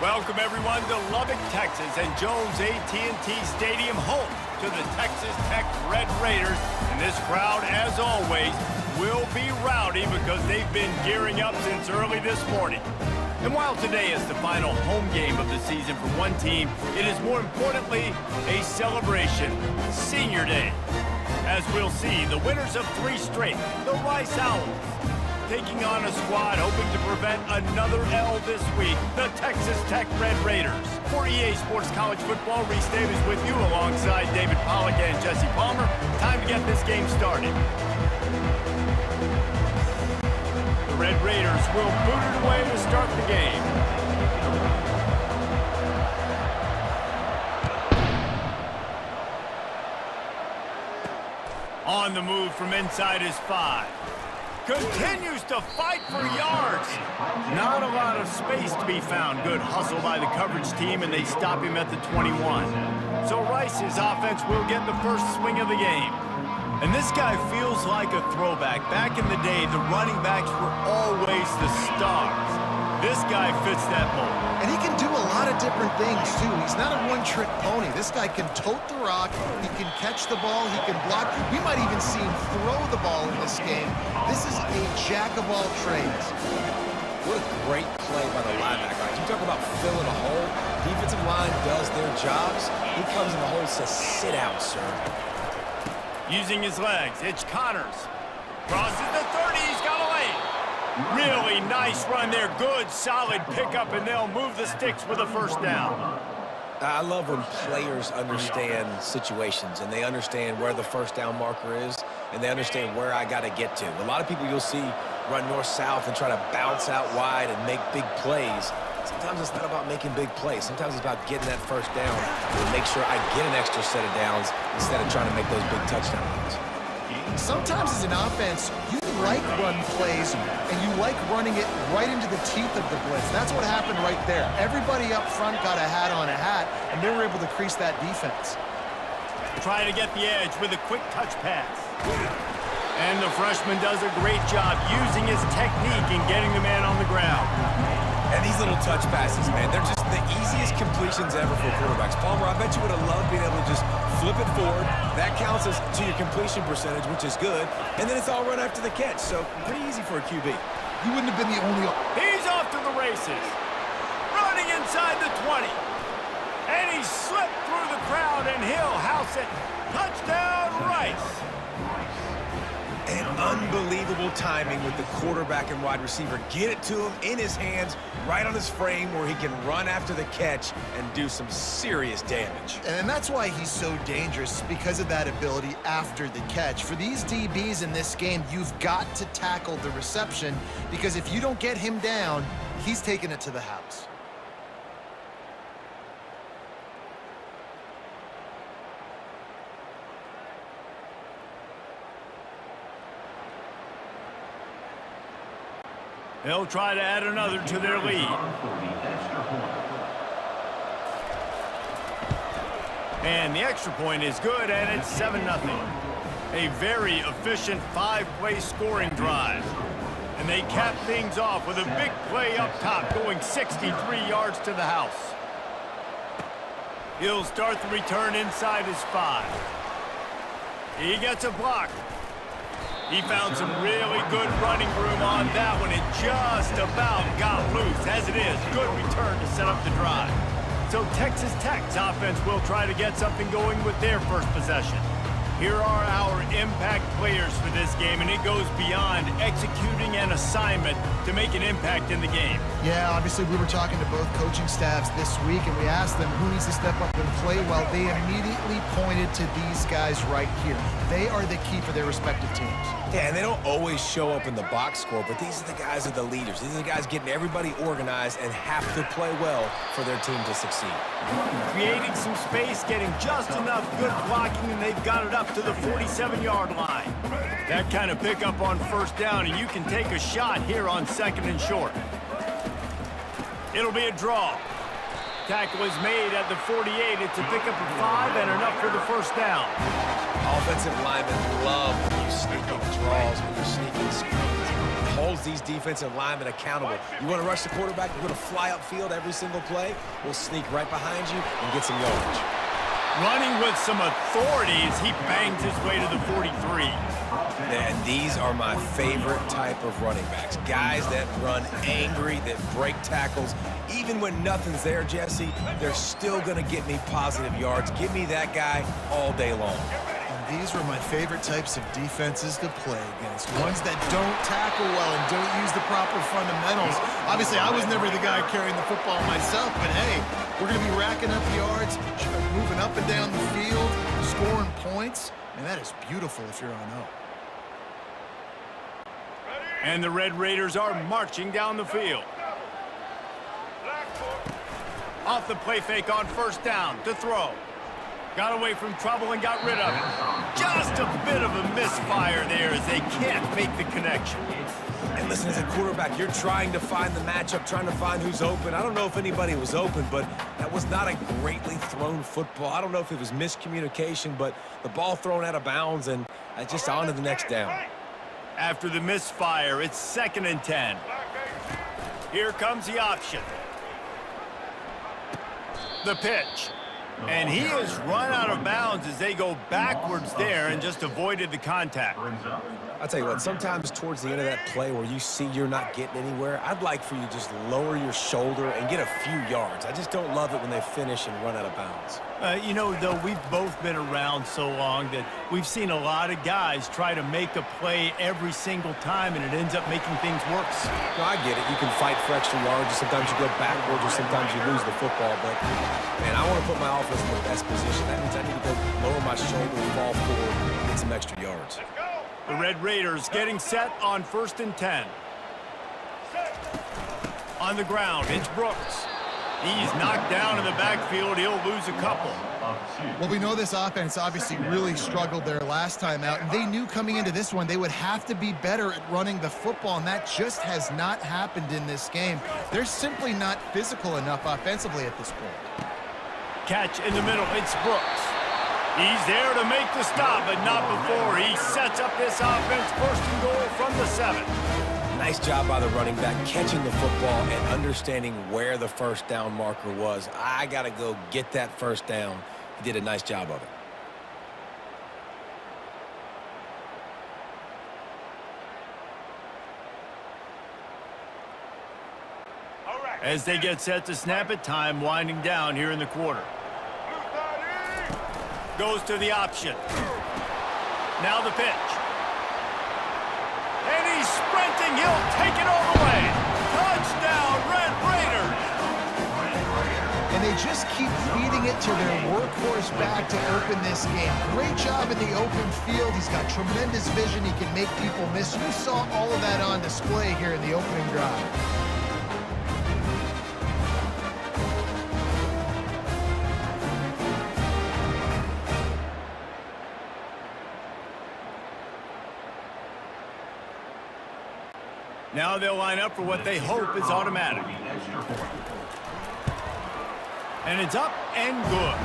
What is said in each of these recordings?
Welcome everyone to Lubbock, Texas, and Jones AT&T Stadium, home to the Texas Tech Red Raiders. And this crowd, as always, will be rowdy because they've been gearing up since early this morning. And while today is the final home game of the season for one team, it is more importantly a celebration, Senior Day. As we'll see, the winners of 3 straight, the Rice Owls, taking on a squad hoping to prevent another L this week, the Texas Tech Red Raiders. For EA Sports College Football, Reese Davis with you alongside David Pollack and Jesse Palmer. Time to get this game started. The Red Raiders will boot it away to start the game. On the move from inside his 5. Continues to fight for yards. Not a lot of space to be found. Good hustle by the coverage team, and they stop him at the 21. So Rice's offense will get the first swing of the game. And this guy feels like a throwback. Back in the day, the running backs were always the stars. This guy fits that mold. And he can do a lot of different things, too. He's not a one-trick pony. This guy can tote the rock. He can catch the ball. He can block. We might even see him throw the ball in this game. This is a jack of all trades. What a great play by the linebacker. You talk about filling a hole. Defensive line does their jobs. He comes in the hole and says, sit out, sir. Using his legs, it's Connors. Crosses the 30. He's got a lane. Really nice run there. Good, solid pickup, and they'll move the sticks with a first down. I love when players understand situations, and they understand where the first down marker is, and they understand where I got to get to. A lot of people you'll see run north-south and try to bounce out wide and make big plays. Sometimes it's not about making big plays. Sometimes it's about getting that first down and make sure I get an extra set of downs instead of trying to make those big touchdown runs. Sometimes as an offense, you like run plays, and you like running it right into the teeth of the blitz. That's what happened right there. Everybody up front got a hat on a hat, and they were able to crease that defense. Trying to get the edge with a quick touch pass. And the freshman does a great job using his technique and getting the man on the ground. And these little touch passes, man, they're just the easiest completions ever for quarterbacks. Palmer, I bet you would have loved being able to just flip it forward. That counts as to your completion percentage, which is good. And then it's all run after the catch, so pretty easy for a QB. You wouldn't have been the only... He's off to the races. Running inside the 20. And he slipped through the crowd, and he'll house it. Touchdown, Rice. And unbelievable timing with the quarterback and wide receiver. Get it to him in his hands, right on his frame, where he can run after the catch and do some serious damage. And that's why he's so dangerous, because of that ability after the catch. For these DBs in this game, you've got to tackle the reception, because if you don't get him down, he's taking it to the house. They'll try to add another to their lead. And the extra point is good, and it's 7-0. A very efficient 5-play scoring drive. And they cap things off with a big play up top, going 63 yards to the house. He'll start the return inside his 5. He gets a block. He found some really good running room on that one. It just about got loose. As it is, good return to set up the drive. So Texas Tech's offense will try to get something going with their first possession. Here are our impact players for this game, and it goes beyond executing an assignment to make an impact in the game. Yeah, obviously we were talking to both coaching staffs this week, and we asked them who needs to step up and play well. They immediately pointed to these guys right here. They are the key for their respective teams. Yeah, and they don't always show up in the box score, but these are the guys that are the leaders. These are the guys getting everybody organized and have to play well for their team to succeed. Creating some space, getting just enough good blocking, and they've got it up to the 47-yard line. That kind of pickup on first down, and you can take a shot here on 2nd and short. It'll be a draw. Tackle is made at the 48. It's a pickup of 5 and enough for the first down. Offensive linemen love when you're sneaking draws, when you're sneaking screens. holds these defensive linemen accountable. You want to rush the quarterback, you're going to fly upfield every single play. We'll sneak right behind you and get some yardage. Running with some authority as he bangs his way to the 43. And these are my favorite type of running backs. Guys that run angry, that break tackles. Even when nothing's there, Jesse, they're still going to get me positive yards. Give me that guy all day long. And these were my favorite types of defenses to play against. Ones that don't tackle well and don't use the proper fundamentals. Obviously, I was never the guy carrying the football myself, but hey, we're going to be racking up yards, moving up and down the field, scoring points, and that is beautiful if you're on up. And the Red Raiders are marching down the field. Off the play fake on first down to throw. Got away from trouble and got rid of it. Just a bit of a misfire there as they can't make the connection. And listen, as a quarterback, you're trying to find the matchup, trying to find who's open. I don't know if anybody was open, but that was not a greatly thrown football. I don't know if it was miscommunication, but the ball thrown out of bounds and just on to the next down. After the misfire, it's 2nd and 10. Here comes the option. The pitch. And he has run out of bounds as they go backwards there and just avoided the contact. I'll tell you what, sometimes towards the end of that play where you see you're not getting anywhere, I'd like for you to just lower your shoulder and get a few yards. I just don't love it when they finish and run out of bounds. You know, though, we've both been around so long that we've seen a lot of guys try to make a play every single time, and it ends up making things worse. No, I get it. You can fight for extra yards, or sometimes you go backwards, or sometimes you lose the football. But, man, I want to put my offense in the best position. That means I need to go lower my shoulder and fall forward and get some extra yards. The Red Raiders getting set on 1st and 10. On the ground, it's Brooks. He's knocked down in the backfield. He'll lose a couple. Well, we know this offense obviously really struggled their last time out, and they knew coming into this one they would have to be better at running the football, and that just has not happened in this game. They're simply not physical enough offensively at this point. Catch in the middle. It's Brooks. He's there to make the stop, but not before he sets up this offense. 1st and goal from the 7. Nice job by the running back catching the football and understanding where the first down marker was. I got to go get that first down. He did a nice job of it. As they get set to snap it, time winding down here in the quarter. Goes to the option. Now the pitch. And he's sprinting. He'll take it all the way. Touchdown, Red Raiders. And they just keep feeding it to their workhorse back to open this game. Great job in the open field. He's got tremendous vision. He can make people miss. You saw all of that on display here in the opening drive. Now they'll line up for what they hope is automatic. And it's up and good.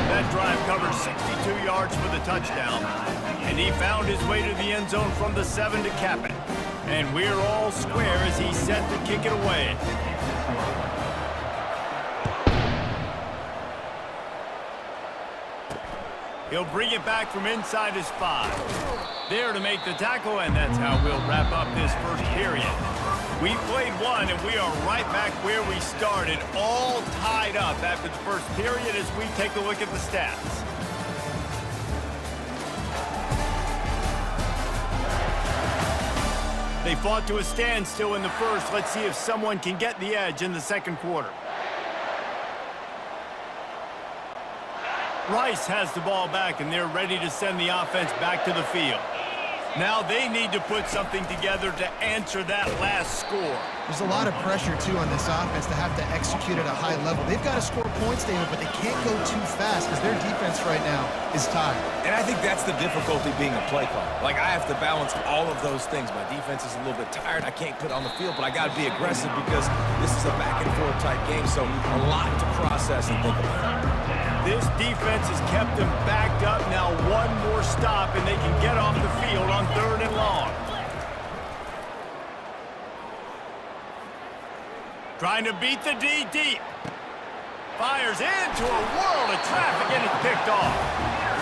That drive covers 62 yards for the touchdown. And he found his way to the end zone from the 7 to cap it. And we're all square as he's set to kick it away. He'll bring it back from inside his 5. There to make the tackle, and that's how we'll wrap up this first period. We played one, and we are right back where we started, all tied up after the first period as we take a look at the stats. They fought to a standstill in the first. Let's see if someone can get the edge in the second quarter. Rice has the ball back, and they're ready to send the offense back to the field. Now they need to put something together to answer that last score. There's a lot of pressure, too, on this offense to have to execute at a high level. They've got to score points, David, but they can't go too fast because their defense right now is tired. And I think that's the difficulty being a play caller. Like, I have to balance all of those things. My defense is a little bit tired. I can't put on the field, but I got to be aggressive because this is a back-and-forth type game, so a lot to process and think about. This defense has kept them backed up. Now one more stop, and they can get off the field on 3rd and long. Trying to beat the D deep. Fires into a world of traffic and it's picked off.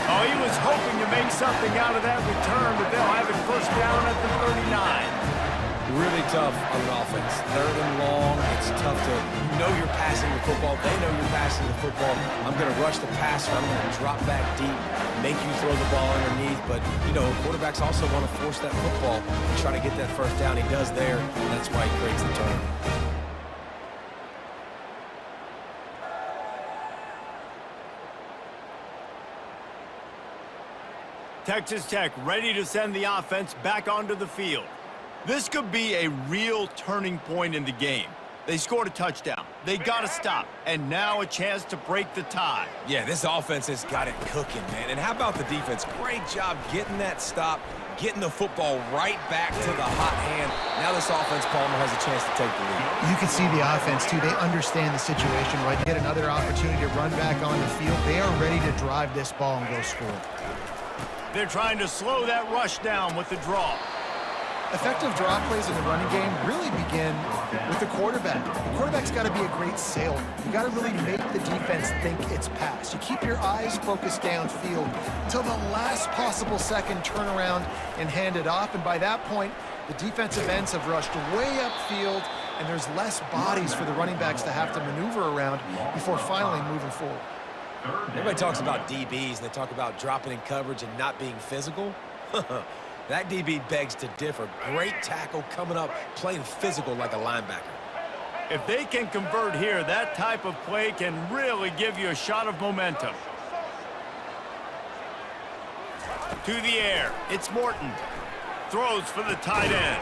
Oh, he was hoping to make something out of that return, but they'll have it first down at the 39. Really tough on an offense. 3rd and long. It's tough to, you know you're passing the football. They know you're passing the football. I'm going to rush the passer. I'm going to drop back deep, make you throw the ball underneath. But, you know, quarterbacks also want to force that football and try to get that first down. He does there, and that's why he creates the turnover. Texas Tech ready to send the offense back onto the field. This could be a real turning point in the game. They scored a touchdown. They got to stop. And now a chance to break the tie. Yeah, this offense has got it cooking, man. And how about the defense? Great job getting that stop, getting the football right back to the hot hand. Now this offense, Palmer, has a chance to take the lead. You can see the offense, too. They understand the situation, right? They get another opportunity to run back on the field. They are ready to drive this ball and go score. They're trying to slow that rush down with the draw. Effective draw plays in the running game really begin with the quarterback. The quarterback's got to be a great sailor. You got to really make the defense think it's pass. You keep your eyes focused downfield until the last possible second, turn around and hand it off. And by that point, the defensive ends have rushed way upfield, and there's less bodies for the running backs to have to maneuver around before finally moving forward. Everybody talks about DBs, and they talk about dropping in coverage and not being physical. That DB begs to differ. Great tackle coming up, playing physical like a linebacker. If they can convert here, that type of play can really give you a shot of momentum. To the air, it's Morton. Throws for the tight end.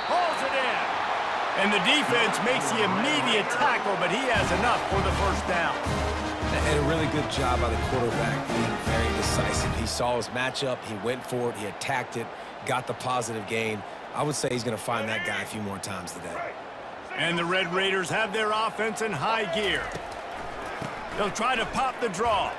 Hauls it in. And the defense makes the immediate tackle, but he has enough for the first down. And a really good job by the quarterback being very decisive. He saw his matchup, he went for it, he attacked it, got the positive gain. I would say he's going to find that guy a few more times today. And the Red Raiders have their offense in high gear. They'll try to pop the draw.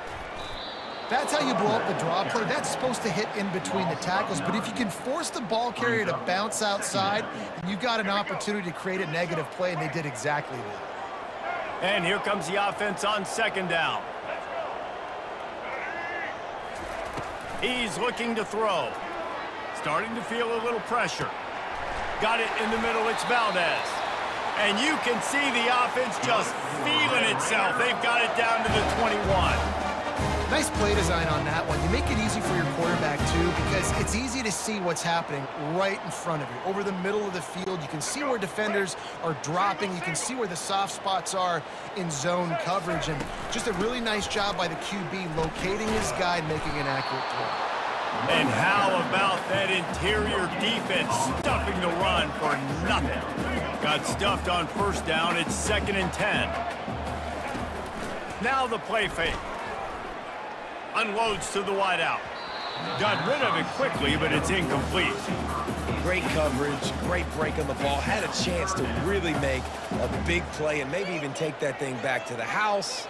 That's how you blow up the draw play. That's supposed to hit in between the tackles, but if you can force the ball carrier to bounce outside, you've got an opportunity to create a negative play, and they did exactly that. And here comes the offense on second down. He's looking to throw. Starting to feel a little pressure. Got it in the middle, it's Valdez. And you can see the offense just feeling itself. They've got it down to the 21. Nice play design on that one. You make it easy for your quarterback, too, because it's easy to see what's happening right in front of you. Over the middle of the field, you can see where defenders are dropping. You can see where the soft spots are in zone coverage. And just a really nice job by the QB locating his guy and making an accurate throw. And how about that interior defense stuffing the run for nothing? Got stuffed on first down. It's 2nd and 10. Now the play fake. Unloads to the wideout. Got rid of it quickly, but it's incomplete. Great coverage, great break on the ball. Had a chance to really make a big play and maybe even take that thing back to the house.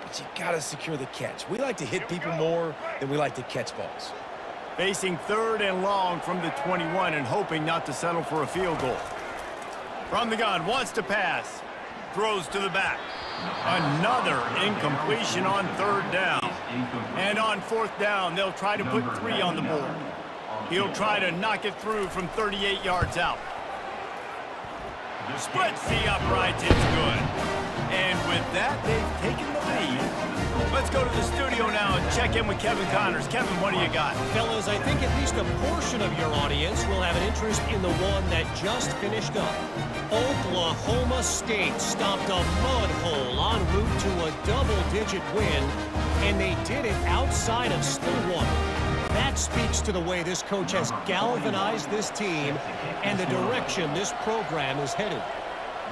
But you got to secure the catch. We like to hit people more than we like to catch balls. Facing 3rd and long from the 21 and hoping not to settle for a field goal. From the gun, wants to pass. Throws to the back. Another incompletion on 3rd down. And on 4th down, they'll try to put 3 on the board. He'll try to knock it through from 38 yards out. Splits the uprights, it's good. And with that, they've taken the lead. Let's go to the studio now and check in with Kevin Connors. Kevin, what do you got? Fellas, I think at least a portion of your audience will have an interest in the one that just finished up. Oklahoma State stopped a mud hole en route to a double-digit win, and they did it outside of Stillwater. That speaks to the way this coach has galvanized this team and the direction this program is headed.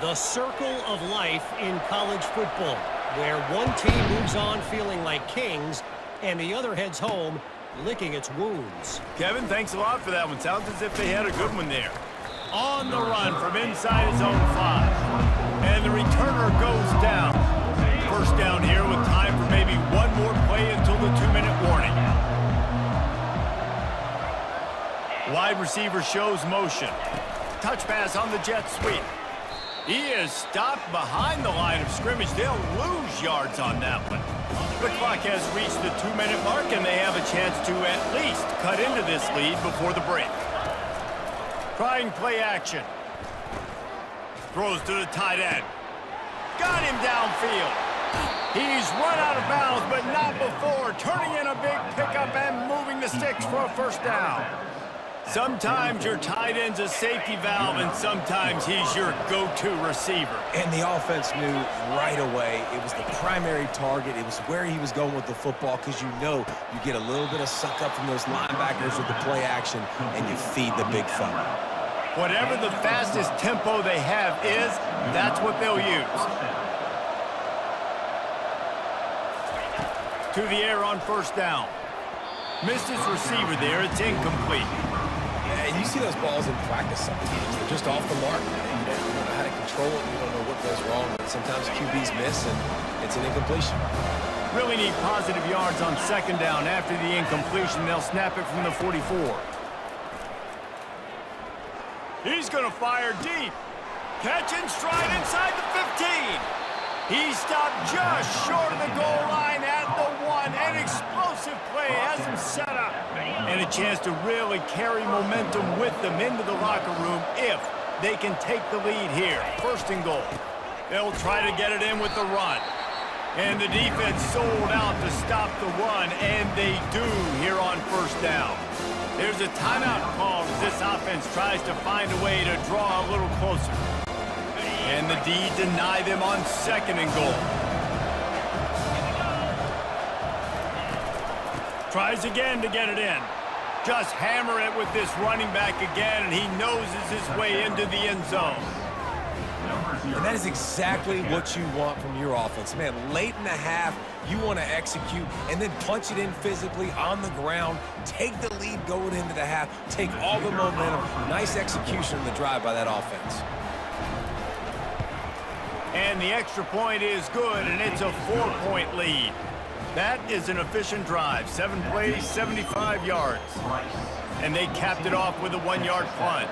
The circle of life in college football, where one team moves on feeling like kings and the other heads home licking its wounds. Kevin, thanks a lot for that one. Sounds as if they had a good one there. On the run from inside his own 5. And the returner goes down. First down here with time for maybe one more play until the 2-minute warning. Wide receiver shows motion. Touch pass on the jet sweep. He is stopped behind the line of scrimmage. They'll lose yards on that one. The clock has reached the 2-minute mark, and they have a chance to at least cut into this lead before the break. Trying play action. Throws to the tight end. Got him downfield. He's run out of bounds, but not before. Turning in a big pickup and moving the sticks for a first down. Sometimes your tight end's a safety valve, and sometimes he's your go-to receiver. And the offense knew right away it was the primary target. It was where he was going with the football, because you know you get a little bit of suck up from those linebackers with the play action, and you feed the big fella. Whatever the fastest tempo they have is, that's what they'll use. To the air on first down. Missed his receiver there. It's incomplete. And you see those balls in practice sometimes. They're just off the mark. You don't know how to control it. You don't know what goes wrong. But sometimes QBs miss, and it's an incompletion. Really need positive yards on second down. After the incompletion, they'll snap it from the 44. He's going to fire deep. Catch and stride inside the 15. He stopped just short of the goal line at the 1. An explosive play has him set up. And a chance to really carry momentum with them into the locker room if they can take the lead here. First and goal. They'll try to get it in with the run. And the defense sold out to stop the run, and they do here on first down. There's a timeout called as this offense tries to find a way to draw a little closer. And the D deny them on second and goal. Tries again to get it in. Just hammer it with this running back again, and he noses his way into the end zone. And that is exactly what you want from your offense. Man, late in the half, you want to execute and then punch it in physically on the ground, take the lead going into the half, take all the momentum. Nice execution in the drive by that offense. And the extra point is good, and it's a 4-point lead. That is an efficient drive. 7 plays, 75 yards. And they capped it off with a 1-yard plunge.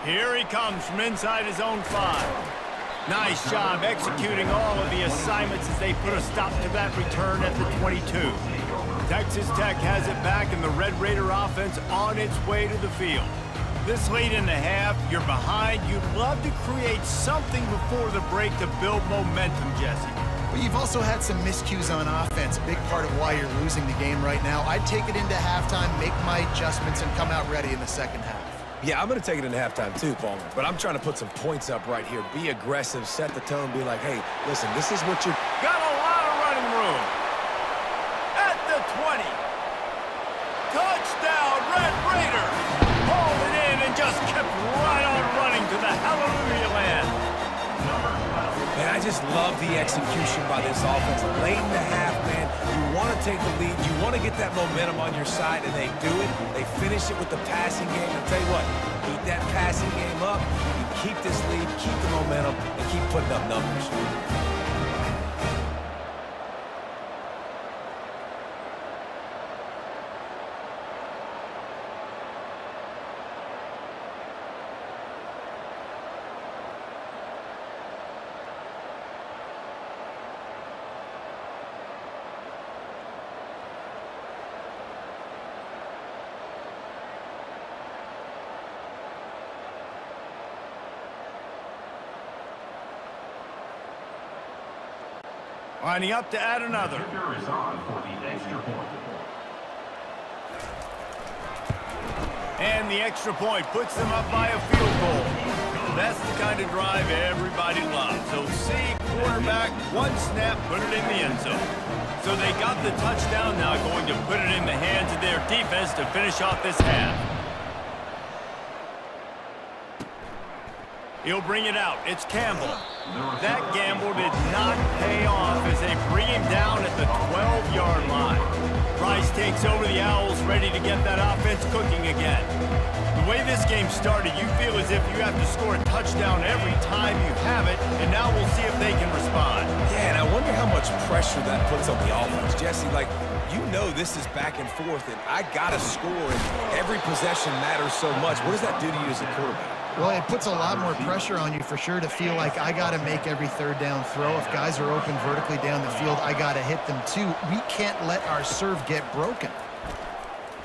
Here he comes from inside his own 5. Nice job executing all of the assignments as they put a stop to that return at the 22. Texas Tech has it back, and the Red Raider offense on its way to the field. This late in the half, you're behind. You'd love to create something before the break to build momentum, Jesse. But you've also had some miscues on offense, a big part of why you're losing the game right now. I'd take it into halftime, make my adjustments, and come out ready in the second half. Yeah, I'm going to take it into halftime too, Palmer. But I'm trying to put some points up right here. Be aggressive, set the tone, be like, hey, listen, this is what you're... Got a lot of running room. At the 20. Touchdown, Red Raiders. Hauled it in and just kept right on running to the hallelujah land. Man, I just love the execution by this offense. Late in the half, man, you want to take the lead. You want to get that momentum on your side, and they do it. They finish it with the passing game. I'll tell you what, keep that passing game up. You keep this lead, keep the momentum, and keep putting up numbers. Lining up to add another. And the extra point puts them up by a field goal. That's the kind of drive everybody loves. So see, quarterback, one snap, put it in the end zone. So they got the touchdown, now going to put it in the hands of their defense to finish off this half. He'll bring it out. It's Campbell. That gamble did not pay off as they bring him down at the 12-yard line. Price takes over the Owls, ready to get that offense cooking again. The way this game started, you feel as if you have to score a touchdown every time you have it, and now we'll see if they can respond. Yeah, and I wonder how much much pressure that puts on the offense. Jesse, like, you know this is back and forth, and I got to score, and every possession matters so much. What does that do to you as a quarterback? Well, it puts a lot more pressure on you for sure to feel like I got to make every third down throw. If guys are open vertically down the field, I got to hit them too. We can't let our serve get broken.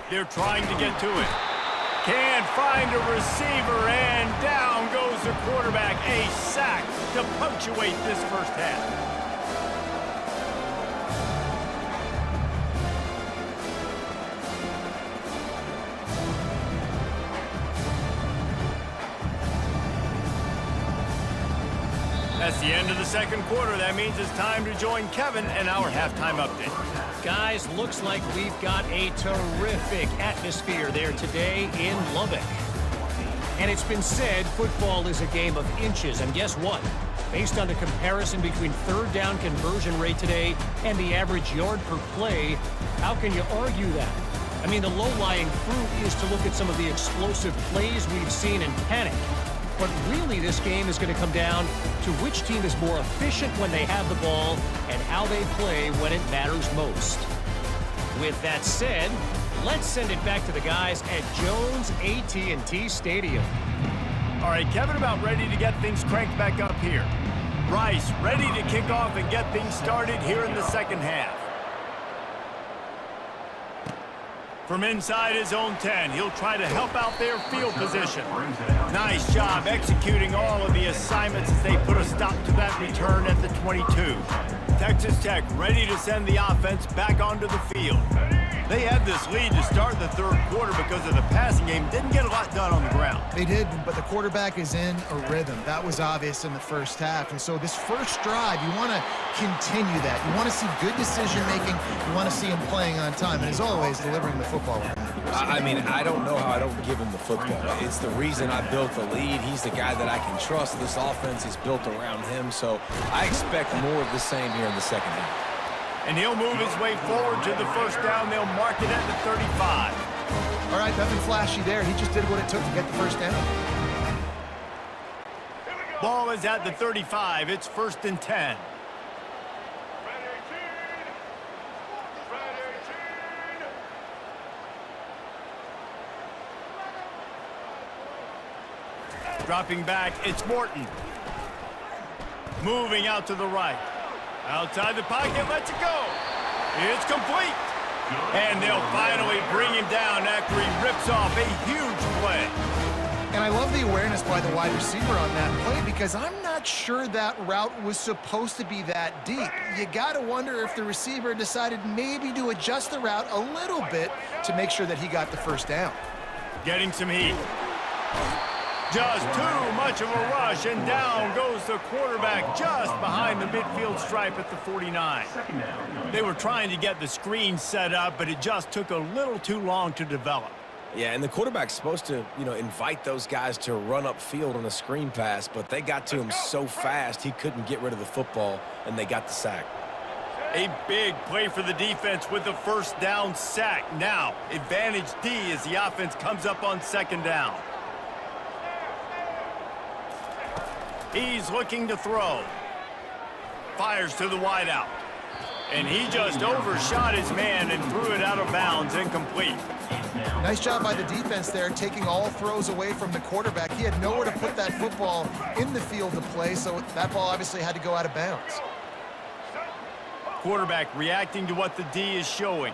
They're trying to get to it. Can't find a receiver, and down goes the quarterback. A sack to punctuate this first half. That's the end of the second quarter. That means it's time to join Kevin and our halftime update. Guys, looks like we've got a terrific atmosphere there today in Lubbock. And it's been said football is a game of inches. And guess what? Based on the comparison between third down conversion rate today and the average yard per play, how can you argue that? I mean, the low-lying fruit is to look at some of the explosive plays we've seen and panic. But really, this game is going to come down to which team is more efficient when they have the ball and how they play when it matters most. With that said, let's send it back to the guys at Jones AT&T Stadium. All right, Kevin about ready to get things cranked back up here. Rice ready to kick off and get things started here in the second half. From inside his own 10, he'll try to help out their field position. Nice job executing all of the assignments as they put a stop to that return at the 22. Texas Tech ready to send the offense back onto the field. They had this lead to start the third quarter because of the passing game. Didn't get a lot done on the ground. They did, but the quarterback is in a rhythm. That was obvious in the first half. And so this first drive, you want to continue that. You want to see good decision-making. You want to see him playing on time. And as always, delivering the football. I mean, I don't know how I don't give him the football. It's the reason I built the lead. He's the guy that I can trust. This offense is built around him. So I expect more of the same here in the second half. And he'll move his way forward to the first down. They'll mark it at the 35. All right, nothing flashy there. He just did what it took to get the first down. Ball is at the 35. It's 1st and 10. Dropping back, it's Morton. Moving out to the right. Outside the pocket, lets it go. It's complete. And they'll finally bring him down after he rips off a huge play. And I love the awareness by the wide receiver on that play because I'm not sure that route was supposed to be that deep. You got to wonder if the receiver decided maybe to adjust the route a little bit to make sure that he got the first down. Getting some heat. Just too much of a rush, and down goes the quarterback just behind the midfield stripe at the 49. They were trying to get the screen set up, but it just took a little too long to develop. Yeah, and the quarterback's supposed to, invite those guys to run upfield on a screen pass, but they got to him so fast he couldn't get rid of the football, and they got the sack. A big play for the defense with the first down sack. Now, advantage D as the offense comes up on second down. He's looking to throw. Fires to the wideout. And he just overshot his man and threw it out of bounds, incomplete. Nice job by the defense there, taking all throws away from the quarterback. He had nowhere to put that football in the field to play, so that ball obviously had to go out of bounds. Quarterback reacting to what the D is showing.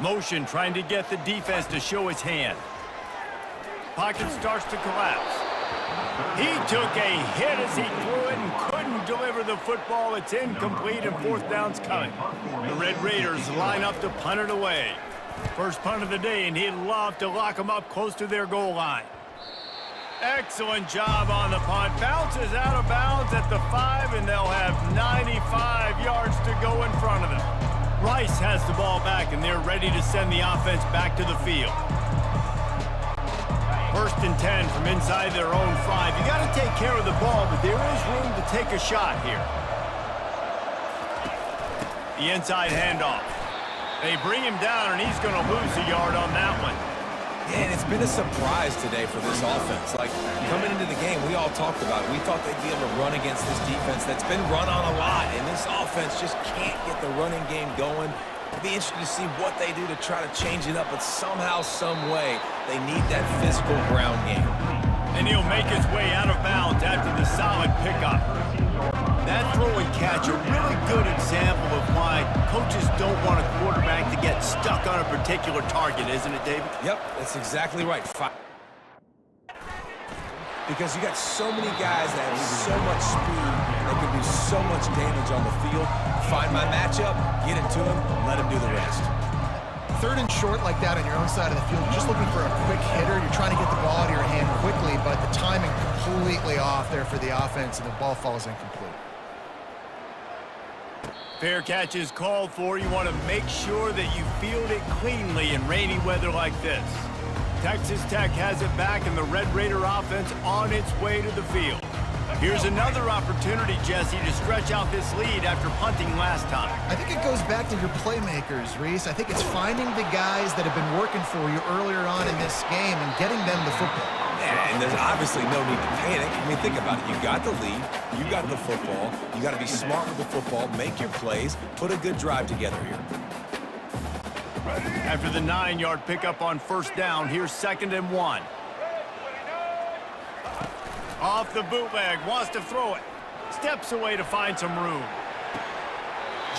Motion trying to get the defense to show his hand. Pocket starts to collapse. He took a hit as he threw it and couldn't deliver the football. It's incomplete and fourth down's coming. The Red Raiders line up to punt it away. First punt of the day, and he'd love to lock them up close to their goal line. Excellent job on the punt. Bounces out of bounds at the 5, and they'll have 95 yards to go in front of them. Rice has the ball back, and they're ready to send the offense back to the field. 1st and 10 from inside their own 5. You got to take care of the ball, but there is room to take a shot here. The inside handoff. They bring him down, and he's going to lose a yard on that one. Yeah, and it's been a surprise today for this offense. Like, coming into the game, we all talked about it. We thought they'd be able to run against this defense that's been run on a lot, and this offense just can't get the running game going. It'll be interesting to see what they do to try to change it up, but somehow, some way, they need that physical ground game. And he'll make his way out of bounds after the solid pickup. That throw and catch, a really good example of why coaches don't want a quarterback to get stuck on a particular target, isn't it, David? Yep, that's exactly right. Because you got so many guys that have so much speed that can do so much damage on the field. Find my matchup, get it to him, let him do the rest. 3rd and short like that on your own side of the field, you're just looking for a quick hitter. You're trying to get the ball out of your hand quickly, but the timing completely off there for the offense, and the ball falls incomplete. Fair catch is called for. You want to make sure that you field it cleanly in rainy weather like this. Texas Tech has it back, and the Red Raider offense on its way to the field. Here's another opportunity, Jesse, to stretch out this lead after punting last time. I think it goes back to your playmakers, Reese. I think it's finding the guys that have been working for you earlier on in this game and getting them the football. Yeah, and there's obviously no need to panic. I mean, think about it. You got the lead. You got the football. You got to be smart with the football, make your plays, put a good drive together here. After the 9-yard pickup on 1st down, here's 2nd and 1. Off the bootleg, wants to throw it. Steps away to find some room.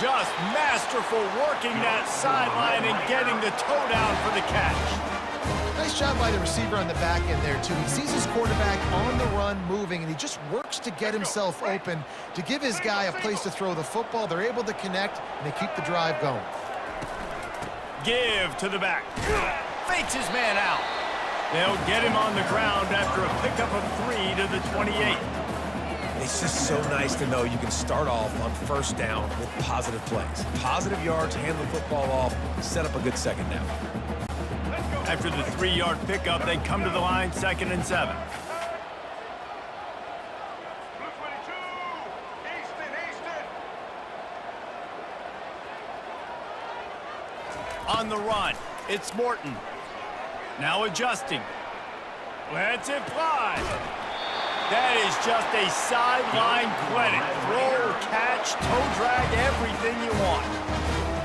Just masterful working that sideline and getting the toe down for the catch. Nice job by the receiver on the back end there, too. He sees his quarterback on the run moving, and he just works to get himself open to give his guy a place to throw the football. They're able to connect, and they keep the drive going. Give to the back. Fakes his man out. They'll get him on the ground after a pickup of 3 to the 28. It's just so nice to know you can start off on 1st down with positive plays. Positive yards, hand the football off, set up a good 2nd down. After the 3-yard pickup, they come to the line, 2nd and 7. On the run, it's Morton. Now adjusting. Lets it fly. That is just a sideline credit. Throw, catch, toe drag, everything you want.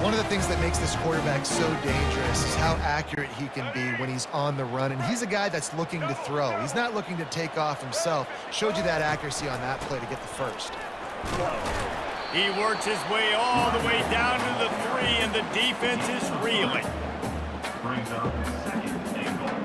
One of the things that makes this quarterback so dangerous is how accurate he can be when he's on the run. And he's a guy that's looking to throw. He's not looking to take off himself. Showed you that accuracy on that play to get the 1st. He works his way all the way down to the 3, and the defense is reeling. Brings up 2nd and goal.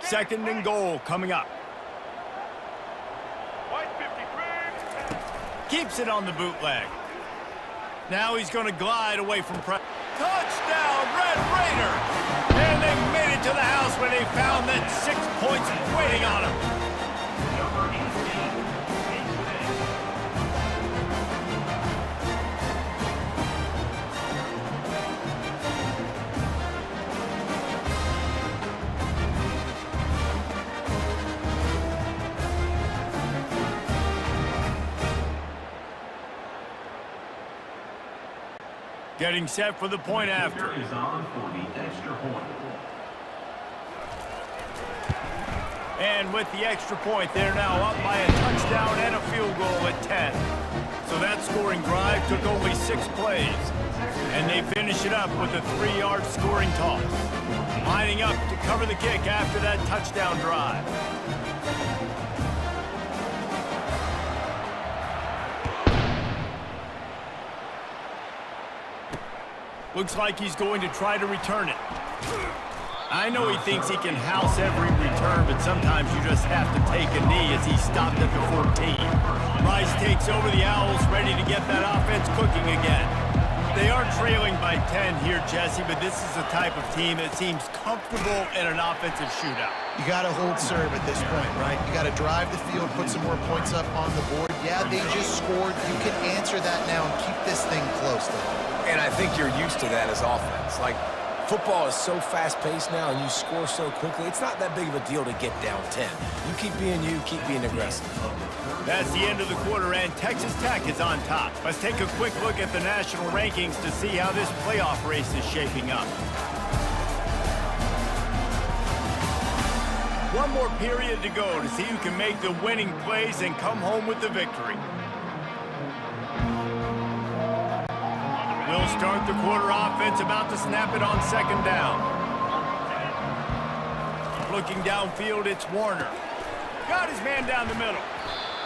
Second and goal coming up. Keeps it on the bootleg. Now he's going to glide away from pressure. Touchdown, Red Raiders! And they made it to the house where they found that 6 points waiting on them. Getting set for the point after. Is on for the extra point. And with the extra point, they're now up by a touchdown and a field goal at 10. So that scoring drive took only 6 plays. And they finish it up with a 3-yard scoring toss. Lining up to cover the kick after that touchdown drive. Looks like he's going to try to return it. I know he thinks he can house every return, but sometimes you just have to take a knee as he stopped at the 14. Rice takes over the Owls, ready to get that offense cooking again. They are trailing by 10 here, Jesse, but this is the type of team that seems comfortable in an offensive shootout. You got to hold serve at this point, right? You got to drive the field, put some more points up on the board. Yeah, they just scored. You can answer that now and keep this thing close, though. And I think you're used to that as offense. Like, Football is so fast-paced now, and you score so quickly, it's not that big of a deal to get down 10. You, keep being aggressive. That's the end of the quarter, and Texas Tech is on top. Let's take a quick look at the national rankings to see how this playoff race is shaping up. One more period to go to see who can make the winning plays and come home with the victory. We'll start the quarter offense, about to snap it on second down. Looking downfield, it's Warner. Got his man down the middle.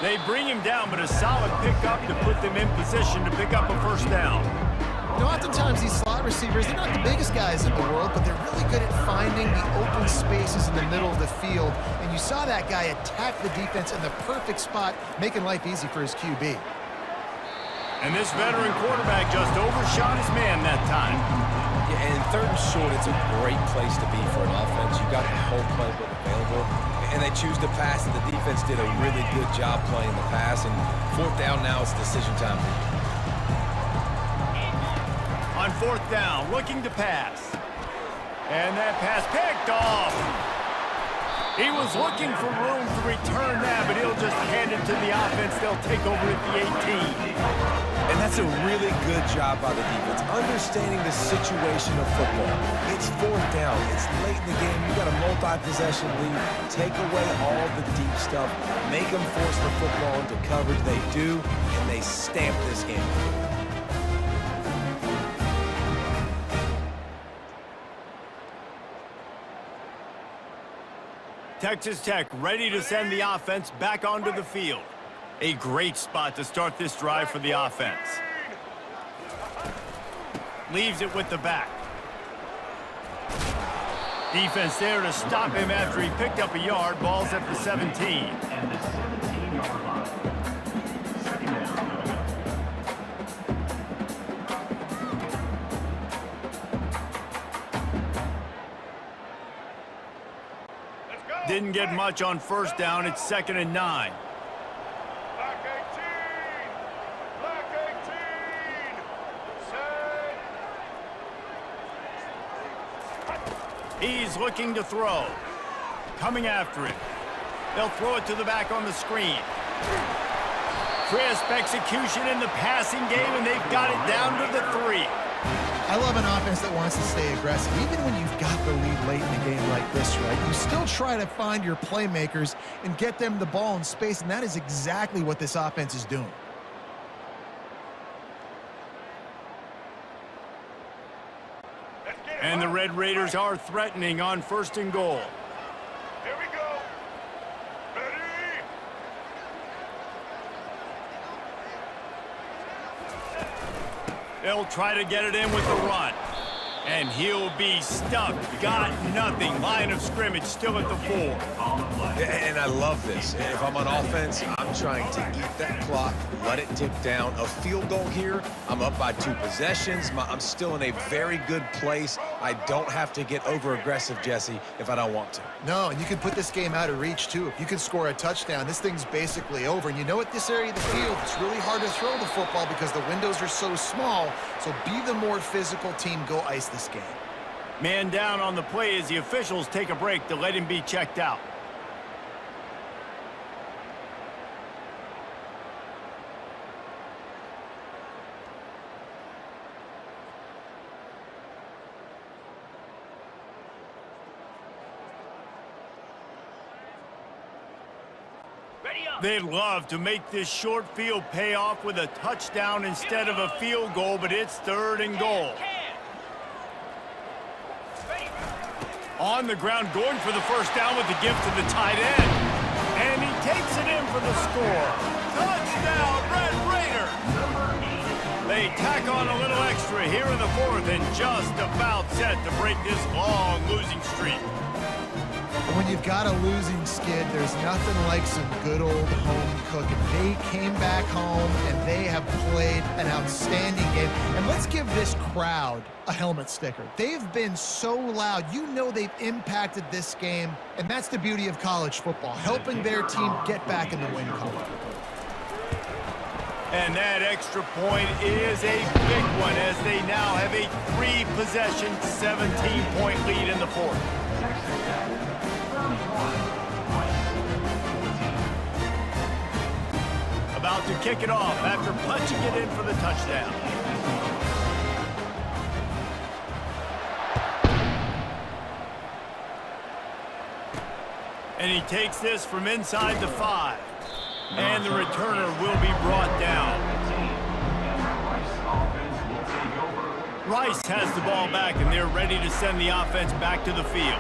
They bring him down, but a solid pickup to put them in position to pick up a first down. You know, oftentimes these slot receivers, they're not the biggest guys in the world, but they're really good at finding the open spaces in the middle of the field. And you saw that guy attack the defense in the perfect spot, making life easy for his QB. And this veteran quarterback just overshot his man that time. Yeah, and third and short, it's a great place to be for an offense. You got the whole playbook available, and they choose to pass, and the defense did a really good job playing the pass. And fourth down now, it's decision time for you. On fourth down, looking to pass. And that pass picked off. He was looking for room to return that, but he'll just hand it to the offense. They'll take over at the 18. And that's a really good job by the defense, understanding the situation of football. It's fourth down. It's late in the game. You got a multi-possession lead. Take away all the deep stuff. Make them force the football into coverage. They do, and they stamp this game. Texas Tech ready to send the offense back onto the field. A great spot to start this drive for the offense. Leaves it with the back. Defense there to stop him after he picked up a yard. Ball's at the 17. And the 17-yard line. Second down. Didn't get much on first down. It's 2nd and 9. He's looking to throw. Coming after it. They'll throw it to the back on the screen. Crisp execution in the passing game, and they've got it down to the 3. I love an offense that wants to stay aggressive. Even when you've got the lead late in the game like this, right? You still try to find your playmakers and get them the ball in space, and that is exactly what this offense is doing. And the Red Raiders are threatening on 1st and goal. Here we go. Ready? They'll try to get it in with the run. And he'll be stuffed. Got nothing. Line of scrimmage still at the 4. And I love this. If I'm on offense, I'm trying to eat that clock, let it tick down. A field goal here, I'm up by 2 possessions. I'm still in a very good place. I don't have to get over-aggressive, Jesse, if I don't want to. No, and you can put this game out of reach, too. If you can score a touchdown, this thing's basically over. And you know what, this area of the field, it's really hard to throw the football because the windows are so small. So be the more physical team. Go ice this game. Man down on the play as the officials take a break to let him be checked out. They'd love to make this short field pay off with a touchdown instead of a field goal, but it's 3rd and goal. On the ground, going for the first down with the gift to the tight end. And he takes it in for the score. Touchdown, Red Raiders! They tack on a little extra here in the 4th and just about set to break this long losing streak. When you've got a losing skid, there's nothing like some good old home cooking. They came back home, and they have played an outstanding game. And let's give this crowd a helmet sticker. They've been so loud. You know they've impacted this game, and that's the beauty of college football, helping their team get back in the win column. And that extra point is a big one as they now have a 3-possession, 17-point lead in the fourth. About to kick it off after punching it in for the touchdown. And he takes this from inside the 5. And the returner will be brought down. Rice has the ball back, and they're ready to send the offense back to the field.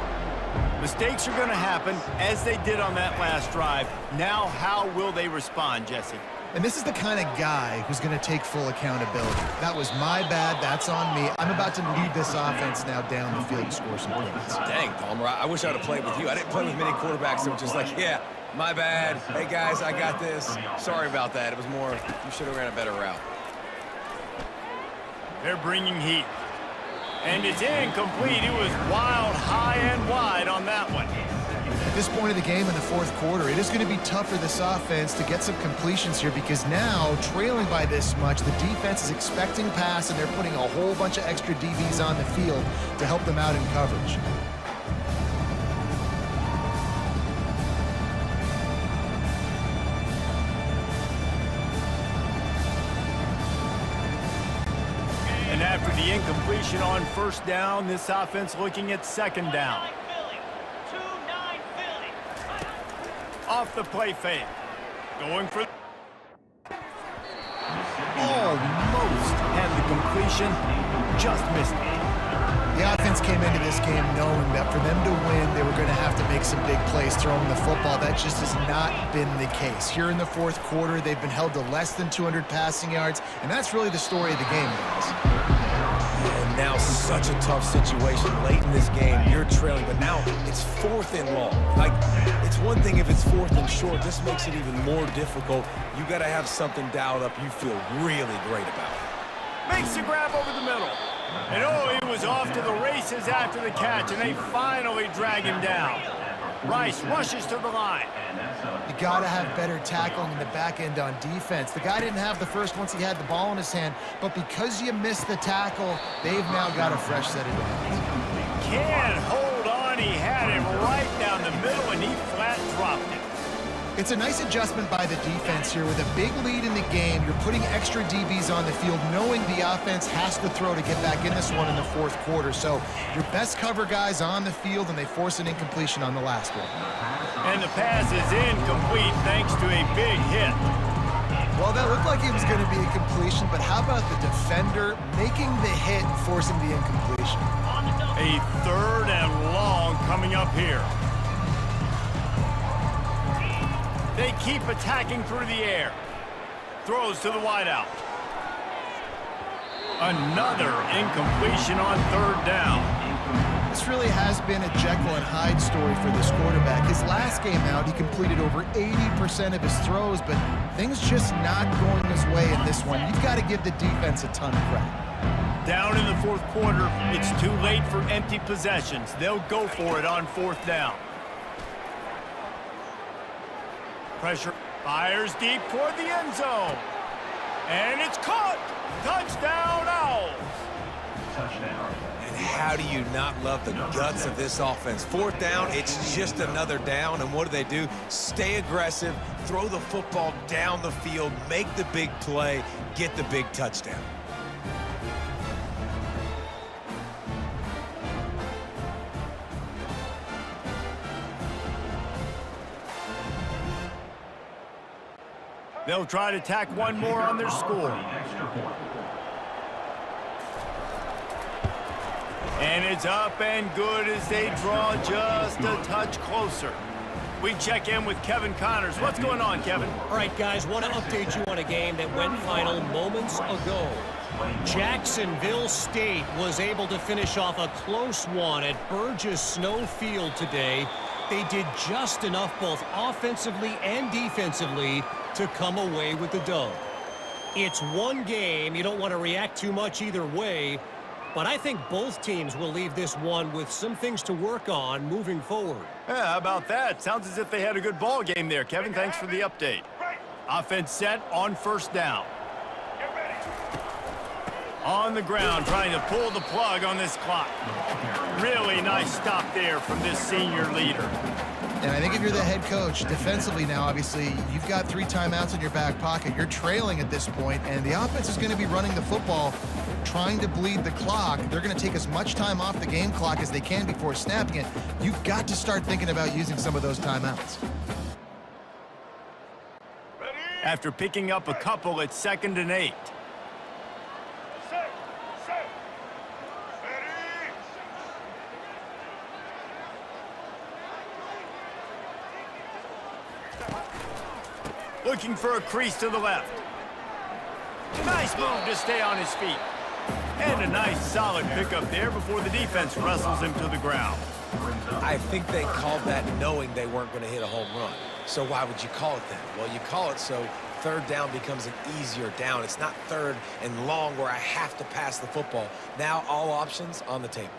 Mistakes are going to happen, as they did on that last drive. Now, how will they respond, Jesse? And this is the kind of guy who's going to take full accountability. That was my bad. That's on me. I'm about to lead this offense now down the field and score some points. Dang, Palmer, I wish I would have played with you. I didn't play with many quarterbacks that were just like, yeah, my bad. Hey, guys, I got this. Sorry about that. It was more, you should have ran a better route. They're bringing heat. And it's incomplete. It was wild, high and wide on that one. At this point of the game in the fourth quarter, it is going to be tough for this offense to get some completions here because now, trailing by this much, the defense is expecting pass, and they're putting a whole bunch of extra DBs on the field to help them out in coverage. And after the incompletion on first down, this offense looking at second down. Off the play fake. Going for... Almost had the completion. Just missed it. The offense came into this game knowing that for them to win, they were going to have to make some big plays throwing the football. That just has not been the case. Here in the fourth quarter, they've been held to less than 200 passing yards, and that's really the story of the game, guys. And now such a tough situation late in this game. You're trailing, but now it's 4th and long. Like, it's one thing if it's 4th and short. This makes it even more difficult. You got to have something dialed up you feel really great about. Makes the grab over the middle. And oh, he was off to the races after the catch, and they finally drag him down. Rice rushes to the line. You got to have better tackling in the back end on defense. The guy didn't have the first once he had the ball in his hand, but because you missed the tackle, they've now got a fresh set of downs. Can't hold on. He had him right down the middle, and he flat dropped it. It's a nice adjustment by the defense here. With a big lead in the game, you're putting extra DBs on the field, knowing the offense has to throw to get back in this one in the fourth quarter. So your best cover guys on the field, and they force an incompletion on the last one. And the pass is incomplete thanks to a big hit. Well, that looked like it was going to be a completion, but how about the defender making the hit and forcing the incompletion? A 3rd and long coming up here. They keep attacking through the air. Throws to the wideout. Another incompletion on 3rd down. This really has been a Jekyll and Hyde story for this quarterback. His last game out, he completed over 80% of his throws, but things just not going his way in this one. You've got to give the defense a ton of credit. Down in the fourth quarter, it's too late for empty possessions. They'll go for it on 4th down. Pressure, fires deep toward the end zone. And it's caught. Touchdown, Owls. Touchdown. And how do you not love the guts of this offense? 4th down, it's just another down, and what do? Stay aggressive, throw the football down the field, make the big play, get the big touchdown. They'll try to tack one more on their score. And it's up and good as they draw just a touch closer. We check in with Kevin Connors. What's going on, Kevin? All right, guys, want to update you on a game that went final moments ago. Jacksonville State was able to finish off a close one at Burgess Snow Field today. They did just enough both offensively and defensively to come away with the dub. It's one game. You don't want to react too much either way, but I think both teams will leave this one with some things to work on moving forward. Yeah, how about that? Sounds as if they had a good ball game there, Kevin. Thanks for the update. Offense set on 1st down. On the ground, trying to pull the plug on this clock. Really nice stop there from this senior leader. And I think if you're the head coach, defensively now, obviously, you've got 3 timeouts in your back pocket. You're trailing at this point, and the offense is going to be running the football, trying to bleed the clock. They're going to take as much time off the game clock as they can before snapping it. You've got to start thinking about using some of those timeouts. After picking up a couple, it's 2nd and 8. Looking for a crease to the left. Nice move to stay on his feet. And a nice solid pickup there before the defense wrestles him to the ground. I think they called that knowing they weren't going to hit a home run. So why would you call it that? Well, you call it so 3rd down becomes an easier down. It's not 3rd and long where I have to pass the football. Now all options on the table.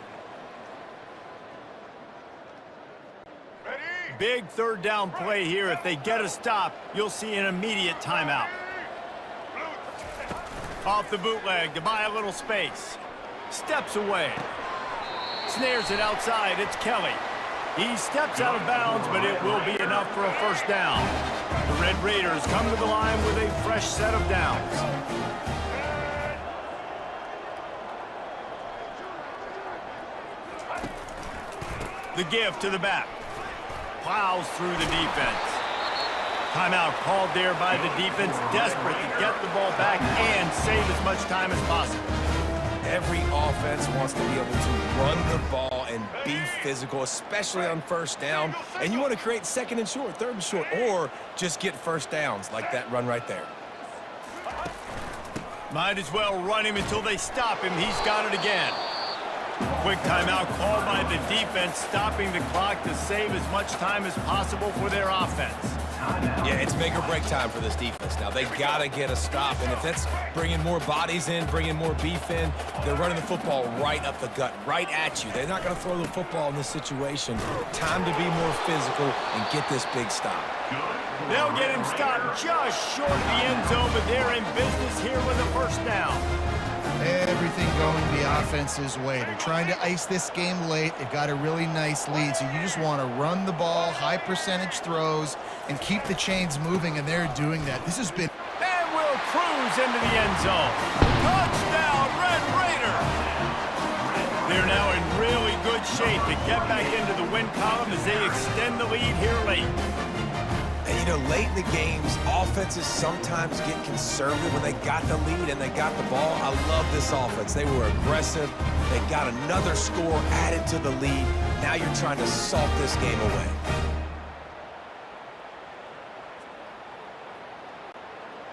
Big 3rd down play here. If they get a stop, you'll see an immediate timeout. Off the bootleg to buy a little space. Steps away. Snares it outside. It's Kelly. He steps out of bounds, but it will be enough for a 1st down. The Red Raiders come to the line with a fresh set of downs. The give to the back. Plows through the defense. Timeout called there by the defense, desperate to get the ball back and save as much time as possible. Every offense wants to be able to run the ball and be physical, especially on 1st down. And you want to create 2nd and short, 3rd and short, or just get 1st downs like that run right there. Might as well run him until they stop him. He's got it again. Quick timeout called by the defense, stopping the clock to save as much time as possible for their offense. Yeah, it's make or break time for this defense now. They got to get a stop, and if that's bringing more bodies in, bringing more beef in, they're running the football right up the gut, right at you. They're not going to throw the football in this situation. Time to be more physical and get this big stop. They'll get him stopped just short of the end zone, but they're in business here with a 1st down. Everything going the offense's way. They're trying to ice this game late. They've got a really nice lead, so you just want to run the ball, high percentage throws, and keep the chains moving, and they're doing that. This has been... And will cruise into the end zone. Touchdown, Red Raiders! They're now in really good shape to get back into the win column as they extend the lead here late. And, you know, late in the games, offenses sometimes get conservative when they got the lead and they got the ball. I love this offense. They were aggressive. They got another score added to the lead. Now you're trying to salt this game away.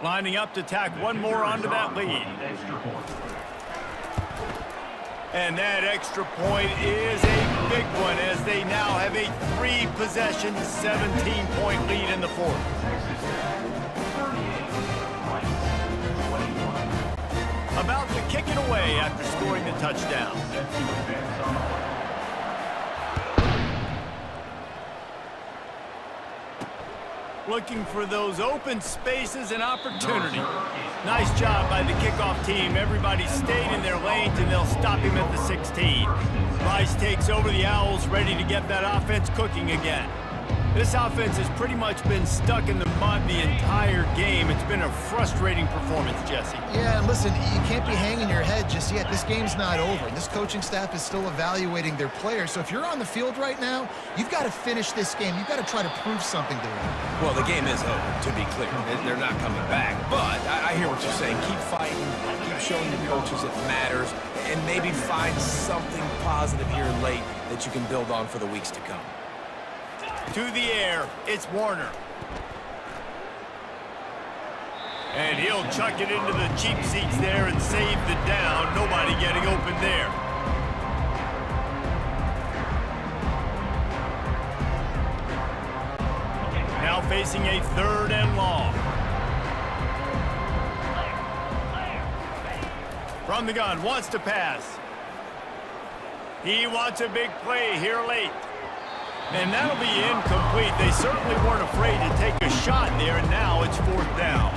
Lining up to tack one more onto that lead. And that extra point is a big one as they now have a 3-possession, 17-point lead in the 4th. About to kick it away after scoring the touchdown. Looking for those open spaces and opportunity. Nice job by the kickoff team. Everybody stayed in their lanes, and they'll stop him at the 16. Rice takes over the Owls, ready to get that offense cooking again. This offense has pretty much been stuck in the mud the entire game. It's been a frustrating performance, Jesse. Yeah, and listen, you can't be hanging your head just yet. This game's not over. This coaching staff is still evaluating their players. So if you're on the field right now, you've got to finish this game. You've got to try to prove something to them. Well, the game is over, to be clear. They're not coming back. But I hear what you're saying. Keep fighting. Keep showing the coaches it matters. And maybe find something positive here late that you can build on for the weeks to come. To the air, it's Warner. And he'll chuck it into the cheap seats there and save the down. Nobody getting open there. Now facing a 3rd and long. From the gun, wants to pass. He wants a big play here late. And that'll be incomplete. They certainly weren't afraid to take a shot there, and now it's 4th down.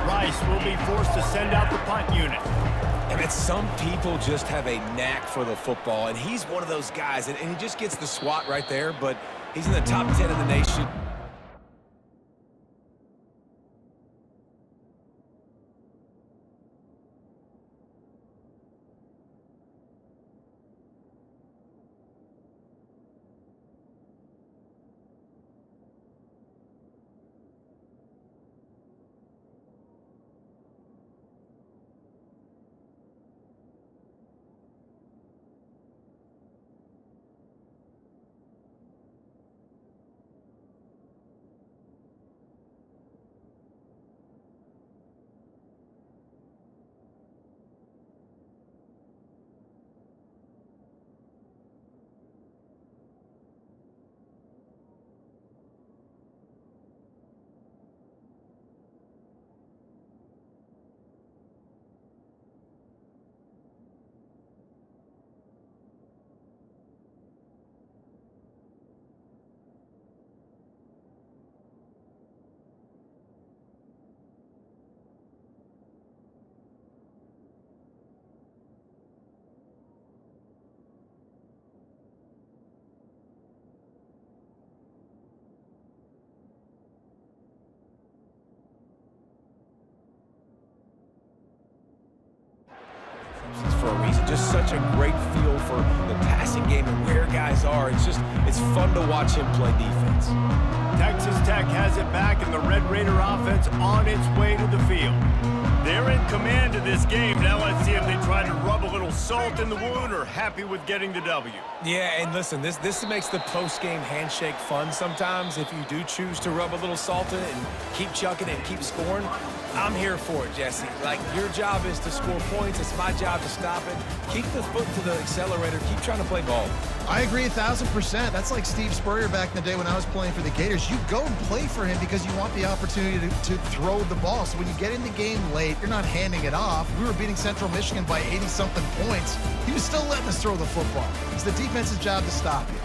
Rice will be forced to send out the punt unit. And it's some people just have a knack for the football, and he's one of those guys, and he just gets the swat right there, but he's in the top 10 in the nation. For a reason, just such a great feel for the passing game and where guys are. It's fun to watch him play defense. Texas Tech has it back, and the Red Raider offense on its way to the field. They're in command of this game. Now let's see if they try to rub a little salt in the wound or happy with getting the W. Yeah, and listen, this makes the post-game handshake fun sometimes. If you do choose to rub a little salt in it and keep chucking it and keep scoring, I'm here for it, Jesse. Like, your job is to score points. It's my job to stop it. Keep the foot to the accelerator. Keep trying to play ball. I agree 1,000%. That's like Steve Spurrier back in the day when I was playing for the Gators. You go and play for him because you want the opportunity to throw the ball. So when you get in the game late, you're not handing it off. We were beating Central Michigan by 80-something points. He was still letting us throw the football. It's the defense's job to stop you.